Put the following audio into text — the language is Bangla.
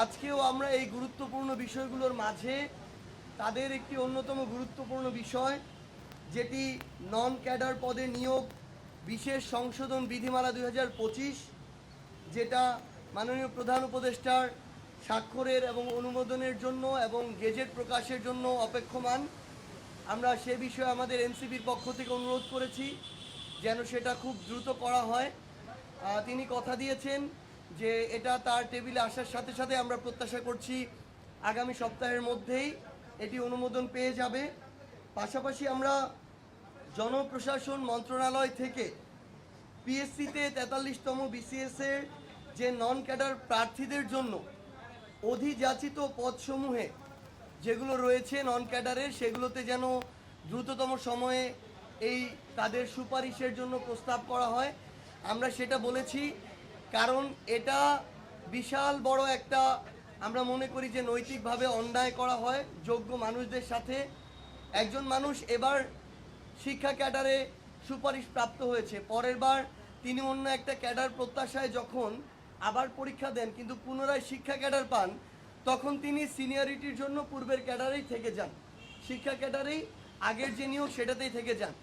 আজকেও আমরা এই গুরুত্বপূর্ণ বিষয়গুলোর মাঝে তাদের একটি অন্যতম গুরুত্বপূর্ণ বিষয়, যেটি নন ক্যাডার পদে নিয়োগ বিশেষ সংশোধন বিধিমালা 2025, যেটা মাননীয় প্রধান উপদেষ্টার স্বাক্ষরের এবং অনুমোদনের জন্য এবং গেজেট প্রকাশের জন্য অপেক্ষমান। আমরা সে বিষয়ে আমাদের এনসিপির পক্ষ থেকে অনুরোধ করেছি যেন সেটা খুব দ্রুত করা হয়। তিনি কথা দিয়েছেন যে এটা তার টেবিলে আসার সাথে সাথে আমরা প্রত্যাশা করছি আগামী সপ্তাহের মধ্যেই এটি অনুমোদন পেয়ে যাবে। পাশাপাশি আমরা জনপ্রশাসন মন্ত্রণালয় থেকে পিএসসিতে 43তম বিসিএসের যে নন ক্যাডার প্রার্থীদের জন্য অধিযাচিত পদসমূহে যেগুলো রয়েছে নন ক্যাডারের, সেগুলোতে যেন দ্রুততম সময়ে এই তাদের সুপারিশের জন্য প্রস্তাব করা হয়। আমরা সেটা বলেছি, কারণ এটা বিশাল বড় একটা, আমরা মনে করি যে নৈতিকভাবে অন্যায় করা হয় যোগ্য মানুষদের সাথে। একজন মানুষ এবার শিক্ষা ক্যাডারে সুপারিশ প্রাপ্ত হয়েছে, পরের বার তিনি অন্য একটা ক্যাডার প্রত্যাশায় যখন আবার পরীক্ষা দেন কিন্তু পুনরায় শিক্ষা ক্যাডার পান, তখন তিনি সিনিয়রিটির জন্য পূর্বের ক্যাডারেই থেকে যান, শিক্ষা ক্যাডারেই আগের যে নিয়োগ সেটাতেই থেকে যান।